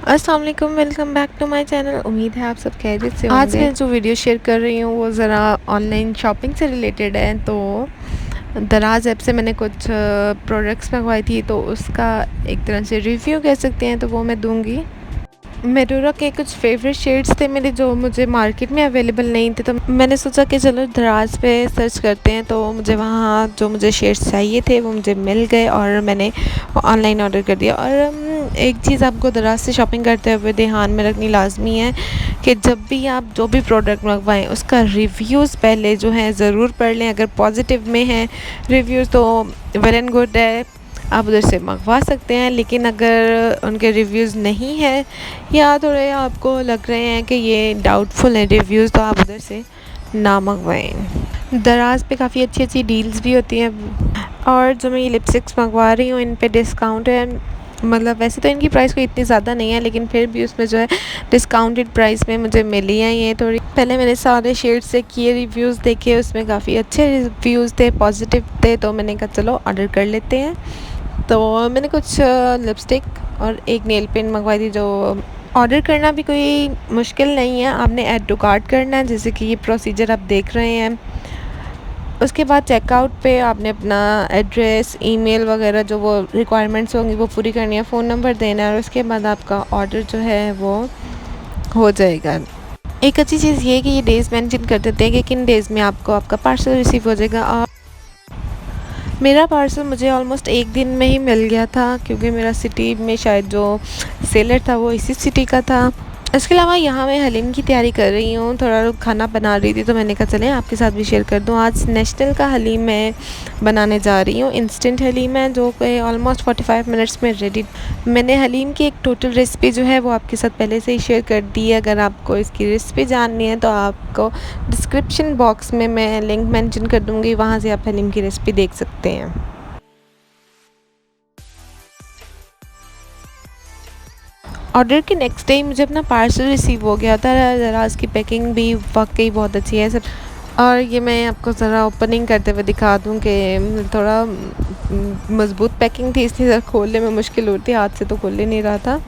अस्सलाम वालेकुम, welcome back to my channel. उम्मीद है आप सब खैरियत से होंगे। आज मैं जो वीडियो शेयर कर रही हूँ वो ज़रा ऑनलाइन शॉपिंग से रिलेटेड है। तो दराज ऐप से मैंने कुछ प्रोडक्ट्स मंगवाई थी, तो उसका एक तरह से रिव्यू कह सकते हैं, तो वो मैं दूँगी। मेडोरा के कुछ फेवरेट शेड्स थे मेरे, जो मुझे मार्केट में अवेलेबल नहीं थे, तो मैंने सोचा कि चलो दराज पे सर्च करते हैं। तो मुझे वहाँ जो मुझे शेड्स चाहिए थे वो मुझे मिल गए और मैंने ऑनलाइन ऑर्डर कर दिया। और एक चीज़ आपको दराज से शॉपिंग करते हुए ध्यान में रखनी लाजमी है कि जब भी आप जो भी प्रोडक्ट मंगवाएं उसका रिव्यूज़ पहले जो है ज़रूर पढ़ लें। अगर पॉजिटिव में है रिव्यूज़ तो वेल एंड गुड है, आप उधर से मंगवा सकते हैं। लेकिन अगर उनके रिव्यूज़ नहीं है या थोड़े आपको लग रहे हैं कि ये डाउटफुल है रिव्यूज़, तो आप उधर से ना मंगवाएं। दराज पे काफ़ी अच्छी अच्छी डील्स भी होती हैं। और जो मैं ये लिपस्टिक्स मंगवा रही हूँ इन पे डिस्काउंट है। मतलब वैसे तो इनकी प्राइस कोई इतनी ज़्यादा नहीं है, लेकिन फिर भी उसमें जो है डिस्काउंटेड प्राइस में मुझे मिली है ये थोड़ी। पहले मैंने सारे शेड्स से किए रिव्यूज़ देखे, उसमें काफ़ी अच्छे रिव्यूज़ थे, पॉजिटिव थे, तो मैंने कहा चलो ऑर्डर कर लेते हैं। तो मैंने कुछ लिपस्टिक और एक नेल पेंट मंगवाई थी। जो ऑर्डर करना भी कोई मुश्किल नहीं है, आपने ऐड टू कार्ट करना है, जैसे कि ये प्रोसीजर आप देख रहे हैं। उसके बाद चेकआउट पे आपने अपना एड्रेस, ईमेल वगैरह जो वो रिक्वायरमेंट्स होंगी वो पूरी करनी है, फ़ोन नंबर देना है, और उसके बाद आपका ऑर्डर जो है वो हो जाएगा। एक अच्छी चीज़ ये है कि ये डेज़ मेंशन कर देते हैं कि किन डेज़ में आपको आपका पार्सल रिसीव हो जाएगा। और मेरा पार्सल मुझे ऑलमोस्ट एक दिन में ही मिल गया था, क्योंकि मेरा सिटी में शायद जो सेलर था वो इसी सिटी का था। इसके अलावा यहाँ मैं हलीम की तैयारी कर रही हूँ, थोड़ा खाना बना रही थी, तो मैंने कहा चलें आपके साथ भी शेयर कर दूँ। आज नेशनल का हलीम मैं बनाने जा रही हूँ। इंस्टेंट हलीम है जो कि ऑलमोस्ट 45 मिनट्स में रेडी। मैंने हलीम की एक टोटल रेसिपी जो है वो आपके साथ पहले से ही शेयर कर दी है। अगर आपको इसकी रेसिपी जाननी है तो आपको डिस्क्रिप्शन बॉक्स में मैं लिंक मेंशन कर दूँगी, वहाँ से आप हलीम की रेसिपी देख सकते हैं। ऑर्डर के नेक्स्ट डे मुझे अपना पार्सल रिसीव हो गया था। ज़रा इसकी पैकिंग भी वाकई बहुत अच्छी है सब। और ये मैं आपको ज़रा ओपनिंग करते हुए दिखा दूँ कि थोड़ा मज़बूत पैकिंग थी, इसलिए ज़रा खोलने में मुश्किल होती है, हाथ से तो खोल ही नहीं रहा था।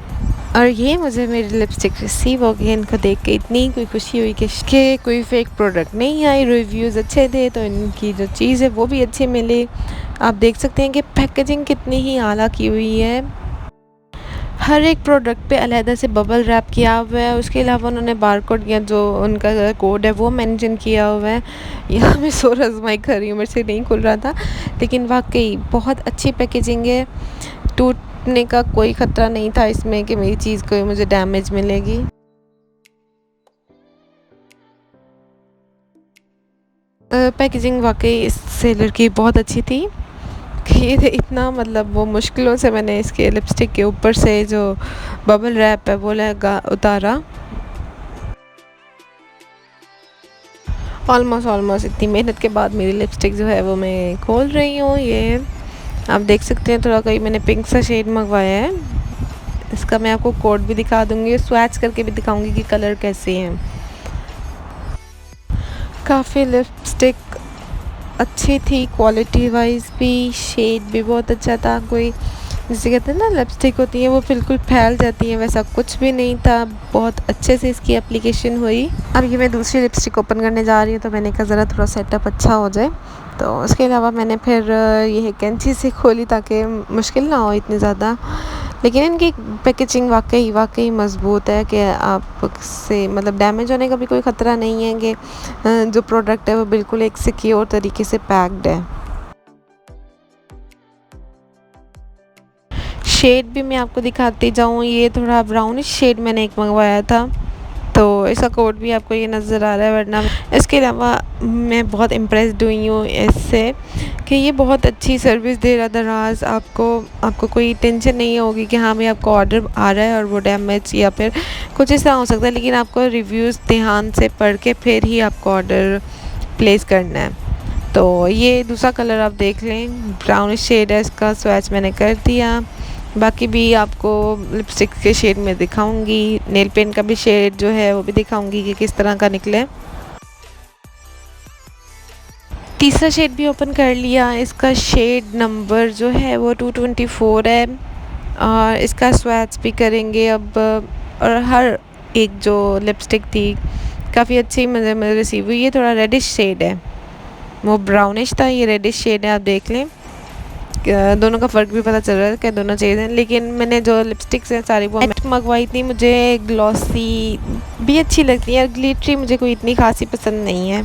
और ये मुझे मेरी लिपस्टिक रिसीव हो गई। इनको देख के इतनी कोई खुशी हुई कि कोई फेक प्रोडक्ट नहीं आई, रिव्यूज़ अच्छे थे, तो इनकी जो चीज़ है वो भी अच्छी मिली। आप देख सकते हैं कि पैकेजिंग कितनी ही आला की हुई है। हर एक प्रोडक्ट पे अलहदा से बबल रैप किया हुआ है। उसके अलावा उन्होंने बारकोड या जो उनका कोड है वो मेंशन किया हुआ है। यहाँ मैं सोर आजमाई कर रही हूँ, मेरे से नहीं खुल रहा था, लेकिन वाकई बहुत अच्छी पैकेजिंग है। टूटने का कोई ख़तरा नहीं था इसमें कि मेरी चीज़ को मुझे डैमेज मिलेगी। पैकेजिंग वाकई इस सेलर की बहुत अच्छी थी कि ये इतना, मतलब वो मुश्किलों से मैंने इसके लिपस्टिक के ऊपर से जो बबल रैप है वो लगा उतारा। ऑलमोस्ट इतनी मेहनत के बाद मेरी लिपस्टिक जो है वो मैं खोल रही हूँ। ये आप देख सकते हैं, थोड़ा कोई मैंने पिंक सा शेड मंगवाया है। इसका मैं आपको कोड भी दिखा दूँगी, स्वैच करके भी दिखाऊँगी कि कलर कैसे हैं। काफ़ी लिपस्टिक अच्छी थी, क्वालिटी वाइज भी, शेड भी बहुत अच्छा था। कोई जैसे कहते हैं ना लिपस्टिक होती है वो बिल्कुल फैल जाती है, वैसा कुछ भी नहीं था। बहुत अच्छे से इसकी एप्लीकेशन हुई। अब ये मैं दूसरी लिपस्टिक ओपन करने जा रही हूँ, तो मैंने कहा ज़रा थोड़ा सेटअप अच्छा हो जाए। तो उसके अलावा मैंने फिर ये कैंची से खोली ताकि मुश्किल ना हो इतनी ज़्यादा। लेकिन इनकी पैकेजिंग वाकई मज़बूत है कि आपसे मतलब डैमेज होने का भी कोई ख़तरा नहीं है, कि जो प्रोडक्ट है वो बिल्कुल एक सिक्योर तरीके से पैक्ड है। शेड भी मैं आपको दिखाती जाऊँ, ये थोड़ा ब्राउनिश शेड मैंने एक मंगवाया था, तो इसका कोड भी आपको ये नज़र आ रहा है। वरना इसके अलावा मैं बहुत इम्प्रेस्ड हुई हूँ इससे कि ये बहुत अच्छी सर्विस दे रहा दराज। आपको कोई टेंशन नहीं होगी कि हाँ भाई आपको ऑर्डर आ रहा है और वो डैमेज या फिर कुछ इस तरह हो सकता है, लेकिन आपको रिव्यूज़ ध्यान से पढ़ के फिर ही आपको ऑर्डर प्लेस करना है। तो ये दूसरा कलर आप देख लें, ब्राउनिश शेड है, इसका स्वैच मैंने कर दिया। बाकी भी आपको लिपस्टिक के शेड में दिखाऊंगी, नेल पेंट का भी शेड जो है वो भी दिखाऊंगी कि किस तरह का निकले। तीसरा शेड भी ओपन कर लिया, इसका शेड नंबर जो है वो 224 है। और इसका स्वैच भी करेंगे अब। और हर एक जो लिपस्टिक थी काफ़ी अच्छी मुझे रिसीव हुई। ये थोड़ा रेडिश शेड है, वो ब्राउनिश था, ये रेडिश शेड है। आप देख लें, दोनों का फ़र्क भी पता चल रहा है कि दोनों चीज़ें। लेकिन मैंने जो लिपस्टिक्स हैं सारी वो मैट मंगवाई थी। मुझे ग्लॉसी भी अच्छी लगती है और ग्लिटरी मुझे कोई इतनी खासी पसंद नहीं है,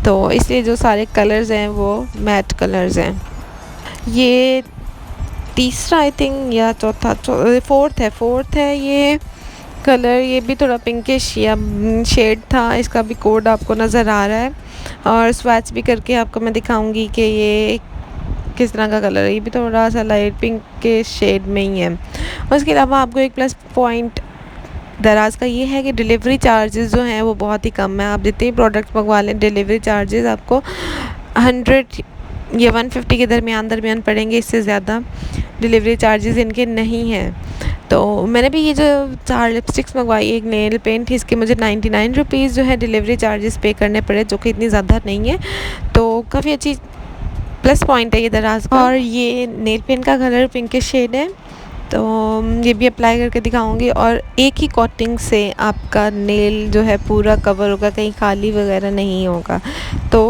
तो इसलिए जो सारे कलर्स हैं वो मैट कलर्स हैं। ये तीसरा आई थिंक या चौथा फोर्थ है ये कलर। ये भी थोड़ा पिंकिश या शेड था। इसका भी कोड आपको नज़र आ रहा है और स्वैच भी करके आपको मैं दिखाऊंगी कि ये किस तरह का कलर है। ये भी थोड़ा सा लाइट पिंक के शेड में ही है। उसके अलावा आपको एक प्लस पॉइंट दराज का ये है कि डिलीवरी चार्जेस जो हैं वो बहुत ही कम है। आप जितने भी प्रोडक्ट्स मंगवा लें, डिलीवरी चार्जेस आपको 100 या 150 के दरमियान पड़ेंगे, इससे ज़्यादा डिलीवरी चार्जेस इनके नहीं हैं। तो मैंने भी ये जो 4 लिपस्टिक्स मंगवाई, एक नेल पेंट थी, इसके मुझे 99 रुपीज़ जो है डिलीवरी चार्जेस पे करने पड़े, जो कि इतनी ज़्यादा नहीं है, तो काफ़ी अच्छी प्लस पॉइंट है ये दराज का। और ये नेल पेंट का कलर पिंकिश शेड है, तो ये भी अप्लाई करके दिखाऊंगी। और एक ही कोटिंग से आपका नेल जो है पूरा कवर होगा, कहीं खाली वगैरह नहीं होगा। तो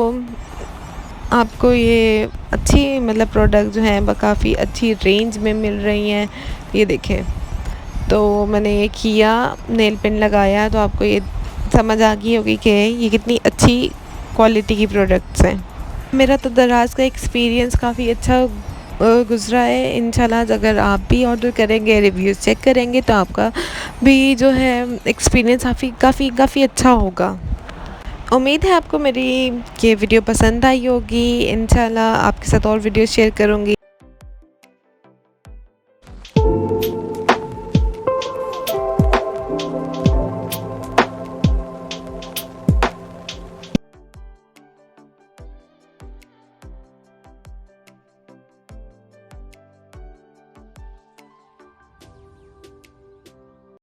आपको ये अच्छी मतलब प्रोडक्ट जो हैं काफ़ी अच्छी रेंज में मिल रही हैं। ये देखें, तो मैंने ये किया, नेल पेंट लगाया, तो आपको ये समझ आ गई होगी कि ये कितनी अच्छी क्वालिटी की प्रोडक्ट्स हैं। मेरा तो दराज का एक्सपीरियंस काफ़ी अच्छा गुज़रा है। इंशाल्लाह अगर आप भी ऑर्डर करेंगे, रिव्यूज़ चेक करेंगे, तो आपका भी जो है एक्सपीरियंस काफ़ी अच्छा होगा। उम्मीद है आपको मेरी ये वीडियो पसंद आई होगी। इंशाल्लाह आपके साथ और वीडियो शेयर करूँगी।